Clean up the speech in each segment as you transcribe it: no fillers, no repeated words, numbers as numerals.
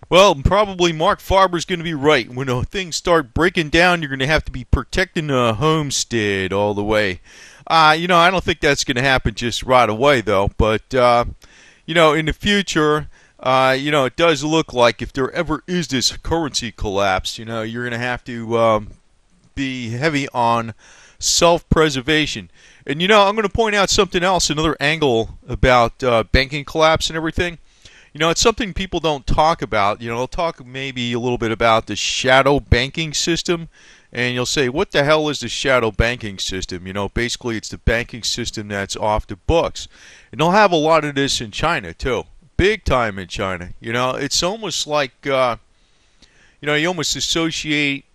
Well, probably Mark Farber's going to be right. When things start breaking down, you're going to have to be protecting the homestead all the way. I don't think that's going to happen just right away, though. But in the future, it does look like if there ever is this currency collapse, you're going to have to be heavy on self-preservation. And I'm going to point out something else, another angle about banking collapse and everything. It's something people don't talk about. They'll talk maybe a little bit about the shadow banking system, and you'll say, what the hell is the shadow banking system? Basically it's the banking system that's off the books. And they'll have a lot of this in China, too. Big time in China. It's almost like, you almost associate,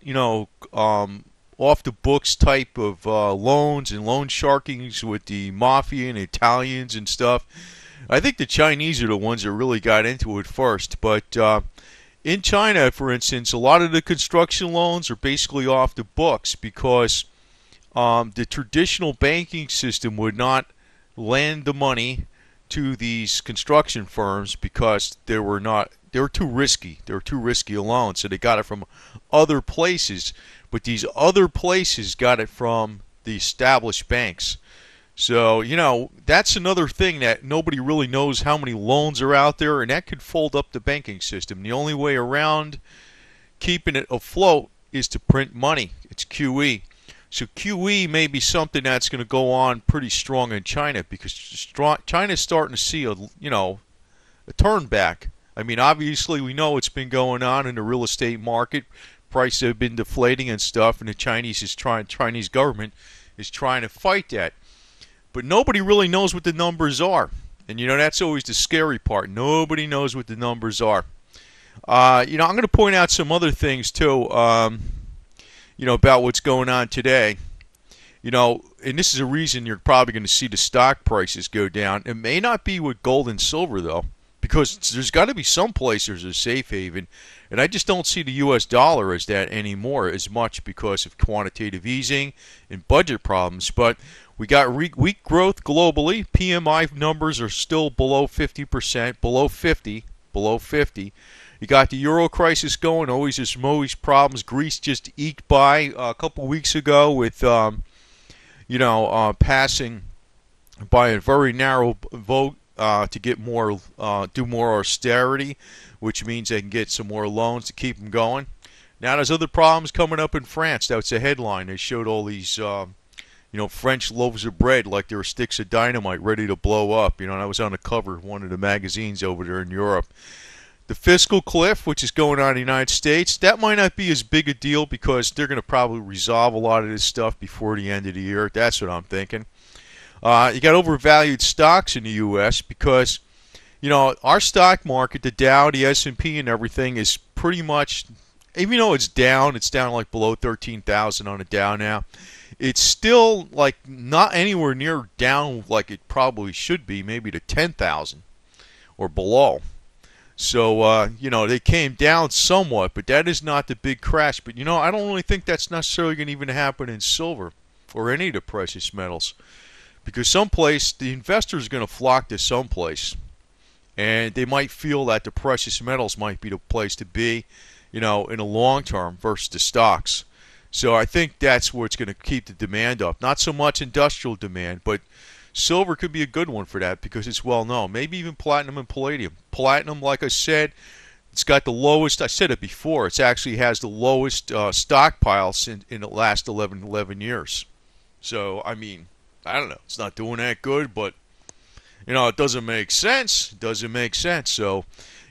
off the books type of loans and loan sharkings with the mafia and Italians and stuff. I think the Chinese are the ones that really got into it first. But in China, for instance, a lot of the construction loans are basically off the books because the traditional banking system would not lend the money to these construction firms because they were too risky. They were too risky loans, so they got it from other places. But these other places got it from the established banks. So, that's another thing that nobody really knows how many loans are out there, and that could fold up the banking system. The only way around keeping it afloat is to print money. It's QE. So QE may be something that's going to go on pretty strong in China because China's starting to see a turn back. I mean, obviously we know it's been going on in the real estate market. Prices have been deflating and stuff, and the Chinese government is trying to fight that. But nobody really knows what the numbers are. And, that's always the scary part. Nobody knows what the numbers are. I'm going to point out some other things, too, about what's going on today. And this is a reason you're probably going to see the stock prices go down. It may not be with gold and silver, though, because there's got to be some place there's a safe haven. And I just don't see the U.S. dollar as that anymore as much because of quantitative easing and budget problems. But we got weak growth globally. PMI numbers are still below 50%, below 50, below 50. You got the euro crisis going. There's always problems. Greece just eked by a couple weeks ago with, passing by a very narrow vote to get do more austerity, which means they can get some more loans to keep them going. Now there's other problems coming up in France. That's a headline. They showed all these, French loaves of bread like they were sticks of dynamite ready to blow up. That was on the cover of one of the magazines over there in Europe. The fiscal cliff, which is going on in the United States, that might not be as big a deal because they're going to probably resolve a lot of this stuff before the end of the year. That's what I'm thinking. You got overvalued stocks in the U.S. because, our stock market, the Dow, the S&P, and everything is pretty much, even though it's down like below 13,000 on the Dow now. It's still like not anywhere near down like it probably should be, maybe to 10,000 or below. So, they came down somewhat, but that is not the big crash. But, I don't really think that's necessarily going to even happen in silver or any of the precious metals. Because someplace, the investors are going to flock to someplace. And they might feel that the precious metals might be the place to be, in the long term versus the stocks. So I think that's what's going to keep the demand up. Not so much industrial demand, but silver could be a good one for that because it's well known. Maybe even platinum and palladium. Platinum, like I said, it's got the lowest, I said it before, it actually has the lowest stockpiles in the last 11 years. So, I mean, I don't know. It's not doing that good, but, it doesn't make sense. It doesn't make sense. So,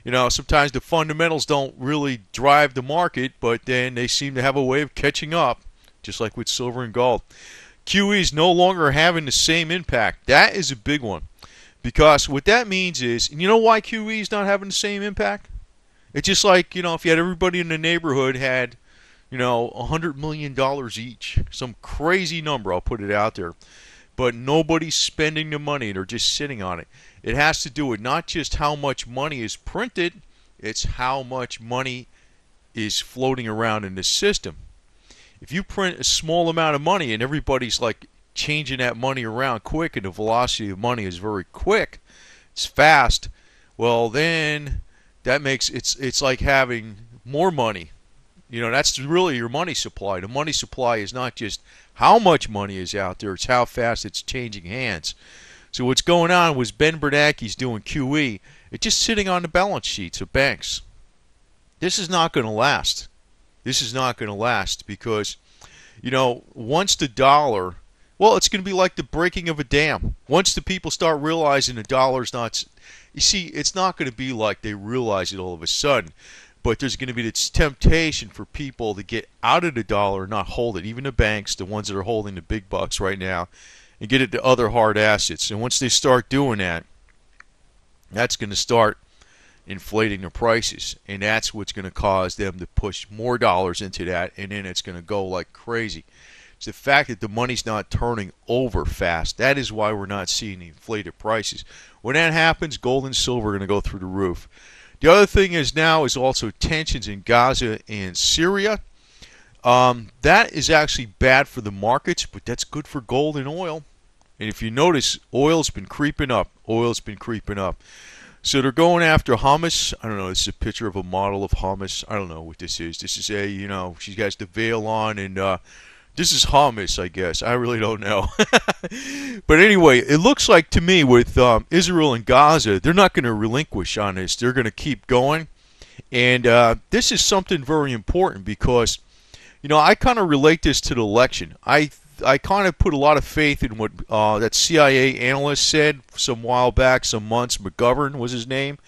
sometimes the fundamentals don't really drive the market, but then they seem to have a way of catching up, just like with silver and gold. QE is no longer having the same impact. That is a big one. Because what that means is, and you know why QE is not having the same impact? It's just like, if you had everybody in the neighborhood had, $100 million each. Some crazy number, I'll put it out there. But nobody's spending the money. They're just sitting on it. It has to do with not just how much money is printed, it's how much money is floating around in the system. If you print a small amount of money and everybody's like changing that money around quick and the velocity of money is very quick, it's fast, well then That makes it's like having more money. That's really your money supply. The money supply is not just how much money is out there, it's how fast it's changing hands. So what's going on was Ben Bernanke's doing QE. It's just sitting on the balance sheets of banks. This is not going to last. This is not going to last because, once the dollar, well, it's going to be like the breaking of a dam. Once the people start realizing the dollar's not, you see, it's not going to be like they realize it all of a sudden. But there's going to be this temptation for people to get out of the dollar and not hold it. Even the banks, the ones that are holding the big bucks right now, and get it to other hard assets. And once they start doing that, that's going to start inflating the prices. And that's what's going to cause them to push more dollars into that. And then it's going to go like crazy. It's the fact that the money's not turning over fast. That is why we're not seeing the inflated prices. When that happens, gold and silver are going to go through the roof. The other thing is now is also tensions in Gaza and Syria. That is actually bad for the markets, but that's good for gold and oil. And if you notice, oil's been creeping up. Oil's been creeping up. So they're going after hummus. I don't know. This is a picture of a model of hummus. I don't know what this is. This is she has the veil on, and this is hummus, I guess. I really don't know. But anyway, it looks like to me with Israel and Gaza, they're not going to relinquish on this. They're going to keep going. And this is something very important because, I kind of relate this to the election. I kind of put a lot of faith in what that CIA analyst said some while back, some months. McGovern was his name,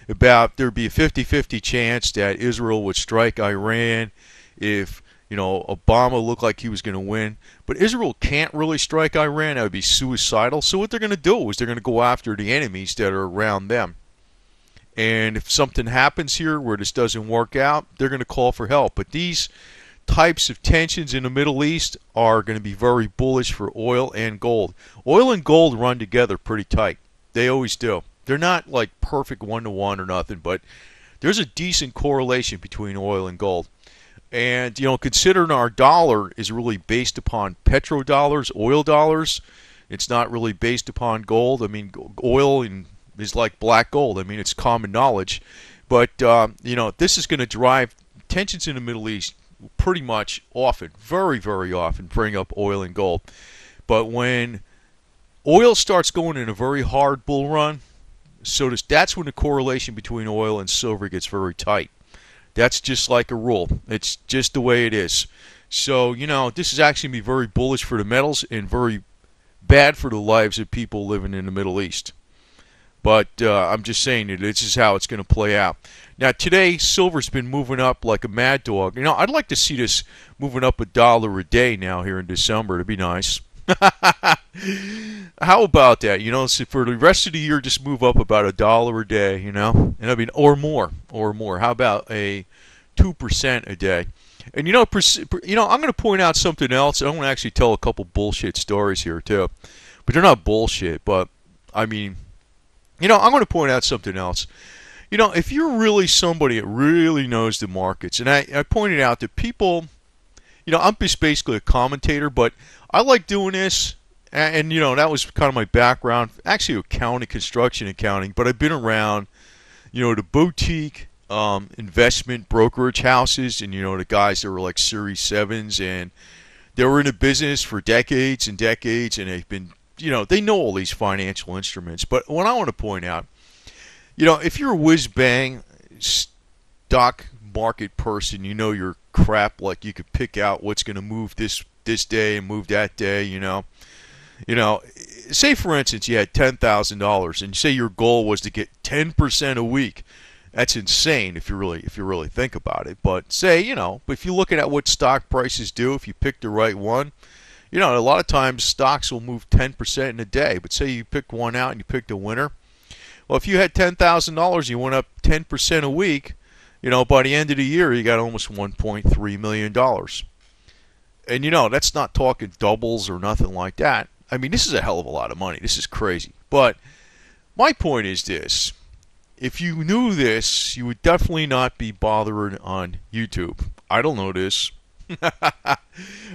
about there'd be a 50-50 chance that Israel would strike Iran if Obama looked like he was going to win. But Israel can't really strike Iran. That would be suicidal. So what they're going to do is they're going to go after the enemies that are around them. And if something happens here where this doesn't work out, they're going to call for help. But these types of tensions in the Middle East are going to be very bullish for oil and gold. Oil and gold run together pretty tight. They always do. They're not like perfect one-to-one or nothing, but there's a decent correlation between oil and gold. And, considering our dollar is really based upon petrodollars, oil dollars, it's not really based upon gold. I mean, oil is like black gold. I mean, it's common knowledge. But, this is going to drive tensions in the Middle East pretty much often, very, very often, bring up oil and gold. But when oil starts going in a very hard bull run, that's when the correlation between oil and silver gets very tight. That's just like a rule. It's just the way it is. So, this is actually going to be very bullish for the metals and very bad for the lives of people living in the Middle East. But I'm just saying that this is how it's going to play out. Now, today, silver's been moving up like a mad dog. I'd like to see this moving up $1 a day now here in December. It'd be nice. How about that? So for the rest of the year, just move up about $1 a day, and or more. How about a 2% a day? And I'm going to point out something else. I'm going to actually tell a couple bullshit stories here too, but they're not bullshit. But I'm going to point out something else. If you're really somebody that really knows the markets, and I pointed out that people, I'm just basically a commentator, but I like doing this, and that was kind of my background. Actually, accounting, construction accounting, but I've been around, the boutique investment brokerage houses, and the guys that were like Series 7s, and they were in the business for decades and decades, and they've been, they know all these financial instruments. But what I want to point out, if you're a whiz-bang stock market person, your crap, like you could pick out what's going to move this day and move that day, say for instance you had $10,000 and say your goal was to get 10% a week. That's insane if you really think about it. But say, if you're looking at what stock prices do, if you pick the right one, a lot of times stocks will move 10% in a day. But say you picked one out and you picked a winner. Well, if you had $10,000, you went up 10% a week, by the end of the year, you got almost $1.3 million. And, that's not talking doubles or nothing like that. I mean, this is a hell of a lot of money. This is crazy. But my point is this. If you knew this, you would definitely not be bothering on YouTube. I don't know this.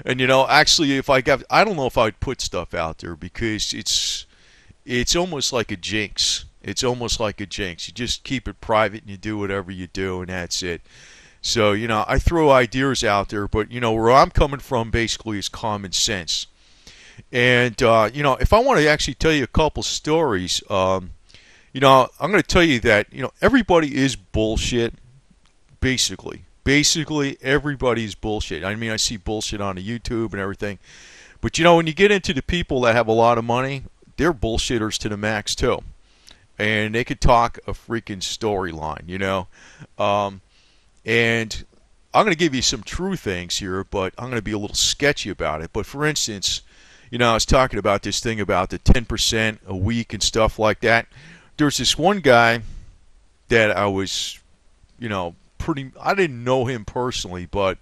And, actually, I don't know if I'd put stuff out there because it's almost like a jinx. It's almost like a jinx. You just keep it private and you do whatever you do, and that's it. So, I throw ideas out there, but, where I'm coming from basically is common sense. And, if I want to actually tell you a couple stories, I'm going to tell you that, everybody is bullshit, basically. Basically, everybody is bullshit. I mean, I see bullshit on the YouTube and everything. But, when you get into the people that have a lot of money, they're bullshitters to the max, too. And they could talk a freaking storyline. And I'm going to give you some true things here, but I'm going to be a little sketchy about it. But for instance, I was talking about this thing about the 10% a week and stuff like that. There's this one guy that I was, I didn't know him personally, but,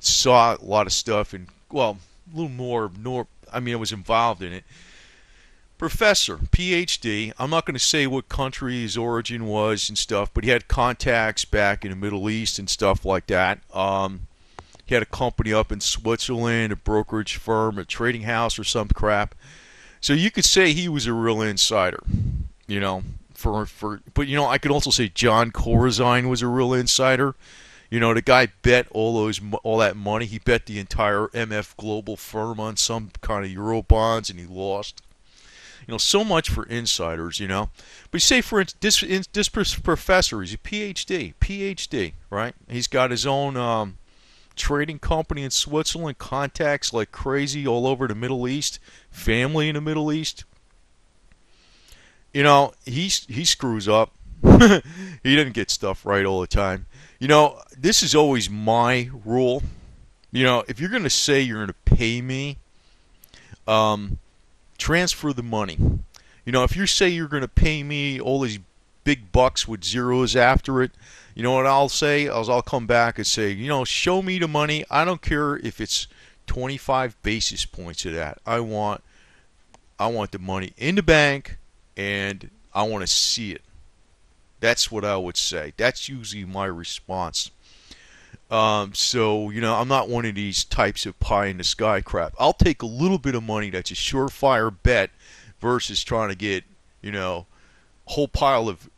saw a lot of stuff and, well, a little more, I was involved in it. Professor, PhD. I'm not going to say what country his origin was and stuff, but he had contacts back in the Middle East and stuff like that. He had a company up in Switzerland, a brokerage firm, a trading house or some crap. So you could say he was a real insider, but I could also say John Corzine was a real insider. The guy bet all that money. He bet the entire MF Global firm on some kind of Euro bonds, and he lost. So much for insiders, But you say, for instance, this professor, he's a PhD, right? He's got his own trading company in Switzerland, contacts like crazy all over the Middle East, family in the Middle East. He screws up. He didn't get stuff right all the time. This is always my rule. If you're going to say you're going to pay me, transfer the money. If you say you're going to pay me all these big bucks with zeros after it, you know what I'll say? I'll come back and say, show me the money. I don't care if it's 25 basis points of that. I want the money in the bank, and I want to see it. That's what I would say. That's usually my response. So, I'm not one of these types of pie in the sky crap. I'll take a little bit of money that's a surefire bet versus trying to get, a whole pile of,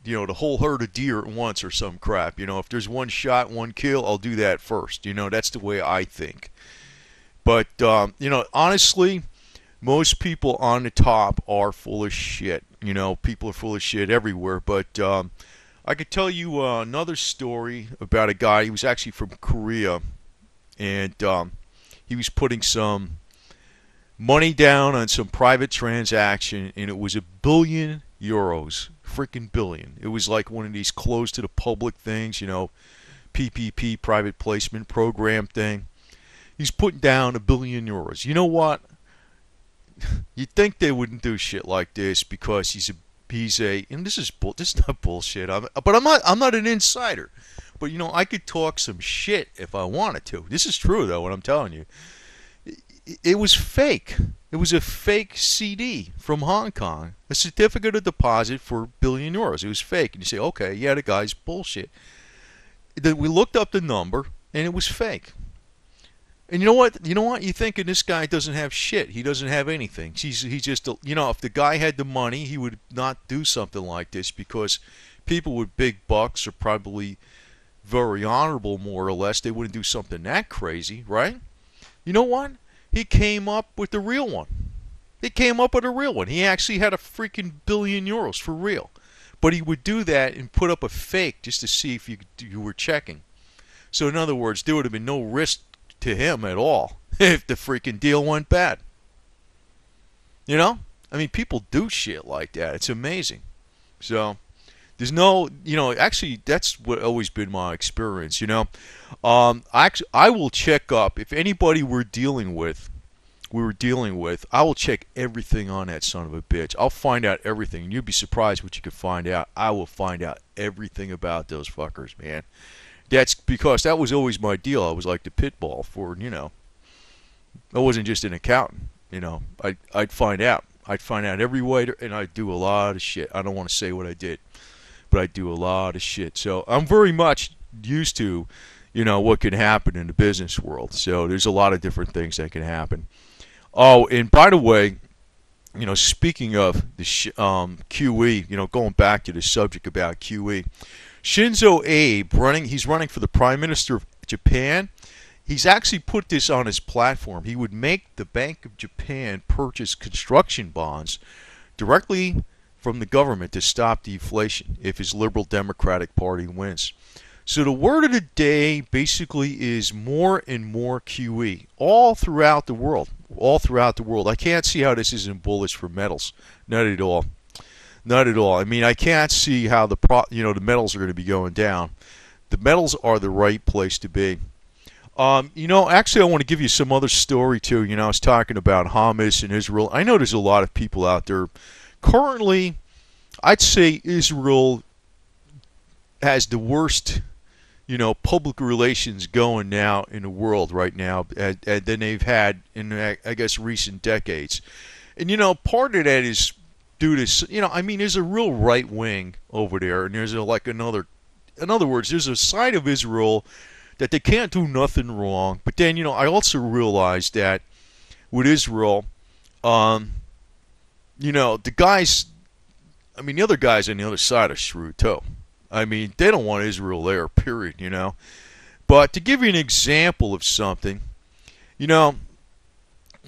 the whole herd of deer at once or some crap. If there's one shot, one kill, I'll do that first. That's the way I think. But, honestly, most people on the top are full of shit. People are full of shit everywhere. But, I could tell you another story about a guy. He was actually from Korea, and he was putting some money down on some private transaction, and it was €1 billion, freaking billion. It was like one of these closed to the public things, PPP, private placement program thing. He's putting down €1 billion. You know what? You'd think they wouldn't do shit like this because he's and this is not bullshit. I'm not an insider. But I could talk some shit if I wanted to. This is true though, what I'm telling you. It was fake. It was a fake CD from Hong Kong, a certificate of deposit for €1 billion. It was fake, and you say, okay, yeah, the guy's bullshit. Then we looked up the number, and it was fake. And you know what? You're thinking this guy doesn't have shit. He doesn't have anything. He's just, if the guy had the money, he would not do something like this because people with big bucks are probably very honorable, more or less. They wouldn't do something that crazy, right? You know what? He came up with the real one. He actually had a freaking €1 billion for real. But he would do that and put up a fake just to see if you were checking. So in other words, there would have been no risk to him at all if the freaking deal went bad. People do shit like that. It's amazing. So there's no, actually that's what always been my experience. I will check up if anybody we were dealing with, I will check everything on that son of a bitch. I'll find out everything. You'd be surprised what you could find out. I will find out everything about those fuckers, man. That's because that was always my deal. I was like the pit bull for, I wasn't just an accountant, I'd find out. I'd find out every way, and I'd do a lot of shit. I don't want to say what I did, but I do a lot of shit. So I'm very much used to, what can happen in the business world. So there's a lot of different things that can happen. Oh, and by the way, speaking of the QE, going back to the subject about QE, Shinzo Abe he's running for the Prime Minister of Japan. He's actually put this on his platform. He would make the Bank of Japan purchase construction bonds directly from the government to stop deflation if his Liberal Democratic Party wins. So the word of the day basically is more and more QE all throughout the world. All throughout the world. I can't see how this isn't bullish for metals. Not at all. Not at all. I mean, I can't see how the metals are going to be going down. The metals are the right place to be. Actually, I want to give you some other story too. I was talking about Hamas and Israel. I know there's a lot of people out there. Currently, I'd say Israel has the worst, public relations going now in the world right now than they've had in, I guess, recent decades. And, part of that is due to, there's a real right wing over there, and there's in other words, there's a side of Israel that they can't do nothing wrong. But then, I also realized that with Israel, the other guys on the other side are shrewd too. They don't want Israel there, period, But to give you an example of something, not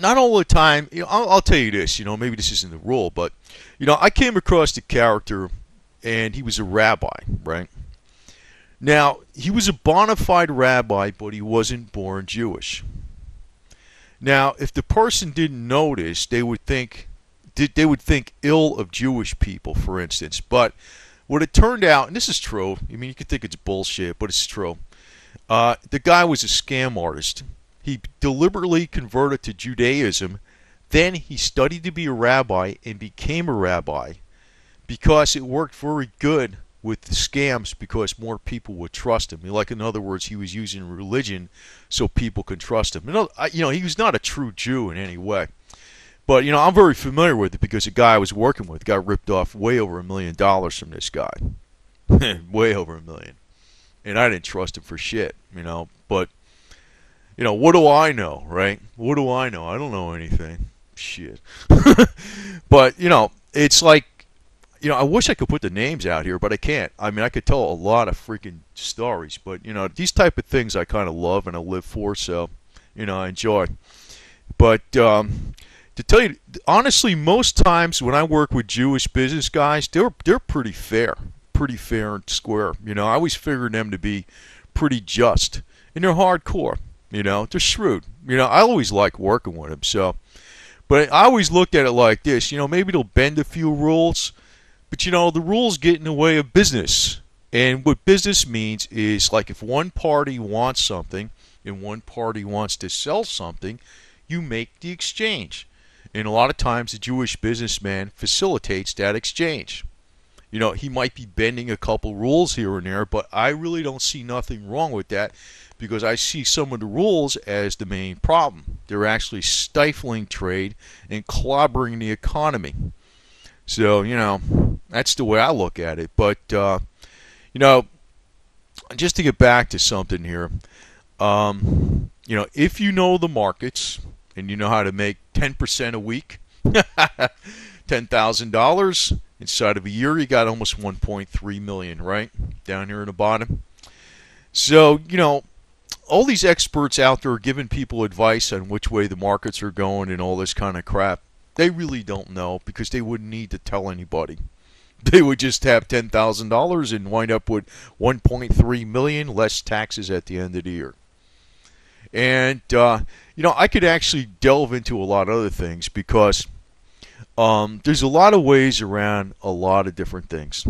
all the time, I'll tell you this, maybe this isn't the rule, but, I came across a character, and he was a rabbi, right? Now, he was a bona fide rabbi, but he wasn't born Jewish. Now, if the person didn't notice, they would think ill of Jewish people, for instance. But what it turned out, and this is true, you could think it's bullshit, but it's true. The guy was a scam artist. He deliberately converted to Judaism. Then he studied to be a rabbi and became a rabbi because it worked very good with the scams because more people would trust him. In other words, he was using religion so people can trust him. He was not a true Jew in any way. But, I'm very familiar with it because the guy I was working with got ripped off way over $1 million from this guy. Way over $1 million. And I didn't trust him for shit, But, what do I know, right? What do I know? I don't know anything. Shit. But, it's like, I wish I could put the names out here, but I can't. I could tell a lot of freaking stories, but, these type of things I kind of love and I live for, so, I enjoy. But, to tell you, honestly, most times when I work with Jewish business guys, they're pretty fair and square. I always figure them to be pretty just, and they're hardcore. They're shrewd. I always like working with them, so. But I always looked at it like this, maybe they'll bend a few rules, but, the rules get in the way of business. And what business means is, like, if one party wants something and one party wants to sell something, you make the exchange. And a lot of times the Jewish businessman facilitates that exchange. He might be bending a couple rules here and there, but I really don't see nothing wrong with that because I see some of the rules as the main problem. They're actually stifling trade and clobbering the economy. So, that's the way I look at it. But, just to get back to something here, if you know the markets and you know how to make 10% a week, $10,000 inside of a year, you got almost 1.3 million, right? Down here in the bottom. So, all these experts out there are giving people advice on which way the markets are going and all this kind of crap. They really don't know because they wouldn't need to tell anybody. They would just have $10,000 and wind up with 1.3 million less taxes at the end of the year. And, I could actually delve into a lot of other things because there's a lot of ways around a lot of different things.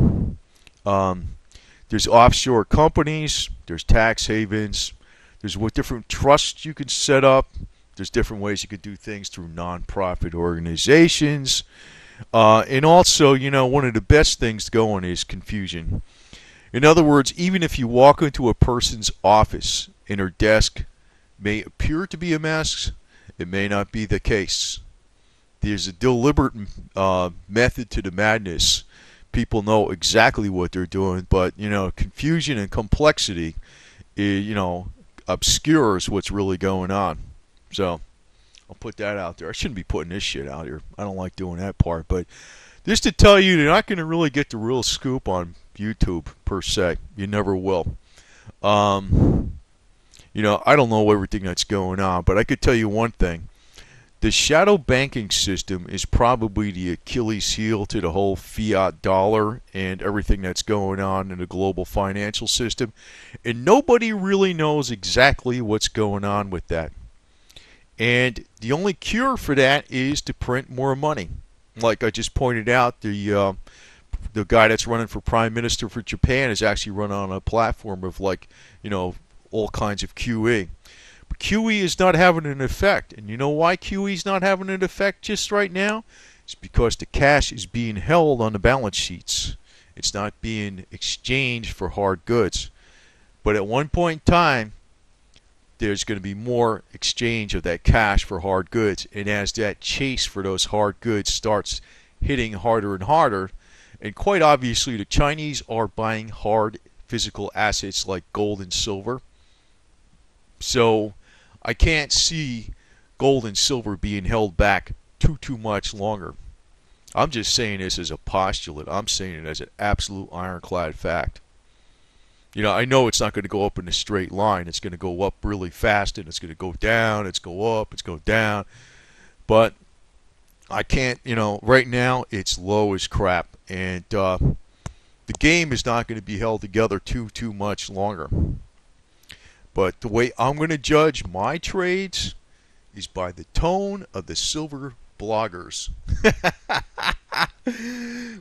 There's offshore companies, there's tax havens, there's what different trusts you can set up. There's different ways you could do things through non-profit organizations. And also, one of the best things going is confusion. In other words, even if you walk into a person's office and her desk may appear to be a mess, it may not be the case. There's a deliberate method to the madness. People know exactly what they're doing, but, confusion and complexity, obscures what's really going on. So, I'll put that out there. I shouldn't be putting this shit out here. I don't like doing that part, but just to tell you, you're not going to really get the real scoop on YouTube per se. You never will. Um, I don't know everything that's going on, but I could tell you one thing. The shadow banking system is probably the Achilles heel to the whole fiat dollar and everything that's going on in the global financial system. And nobody really knows exactly what's going on with that. And the only cure for that is to print more money. Like I just pointed out, the guy that's running for prime minister for Japan is actually running on a platform of all kinds of QE. But QE is not having an effect. And you know why QE is not having an effect just right now? It's because the cash is being held on the balance sheets. It's not being exchanged for hard goods. But at one point in time, there's going to be more exchange of that cash for hard goods. And as that chase for those hard goods starts hitting harder and harder, and quite obviously the Chinese are buying hard physical assets like gold and silver. So I can't see gold and silver being held back too much longer. I'm just saying this as a postulate. I'm saying it as an absolute ironclad fact. I know it's not going to go up in a straight line. It's going to go up really fast, and it's going to go down. It's go up. It's go down. But I can't. Right now it's low as crap, and the game is not going to be held together too much longer. But the way I'm going to judge my trades is by the tone of the silver bloggers.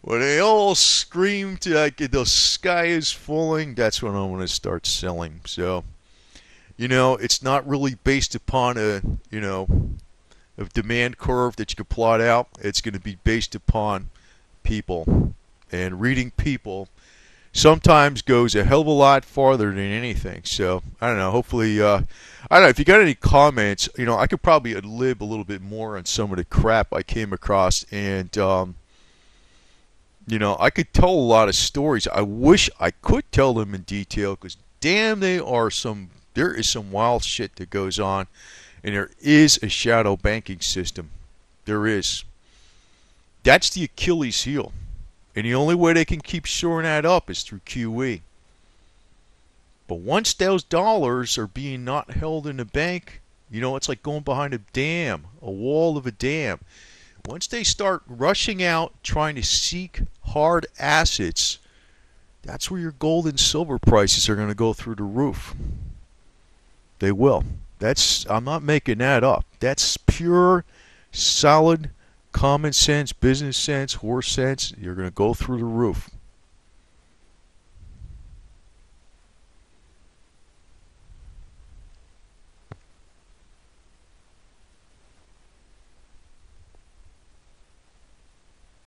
When they all scream to like the sky is falling, that's when I'm going to start selling. So, it's not really based upon a demand curve that you can plot out. It's going to be based upon people, and reading people sometimes goes a hell of a lot farther than anything. So I don't know. Hopefully, I don't know if you got any comments. I could probably ad-lib a little bit more on some of the crap I came across, and I could tell a lot of stories. I wish I could tell them in detail, because damn, there is some wild shit that goes on, and there is a shadow banking system. There is. That's the Achilles heel. And the only way they can keep shoring that up is through QE. But once those dollars are being not held in the bank, it's like going behind a dam, a wall of a dam. Once they start rushing out, trying to seek hard assets, that's where your gold and silver prices are going to go through the roof. They will. I'm not making that up. That's pure, solid common sense, business sense, horse sense. You're going to go through the roof.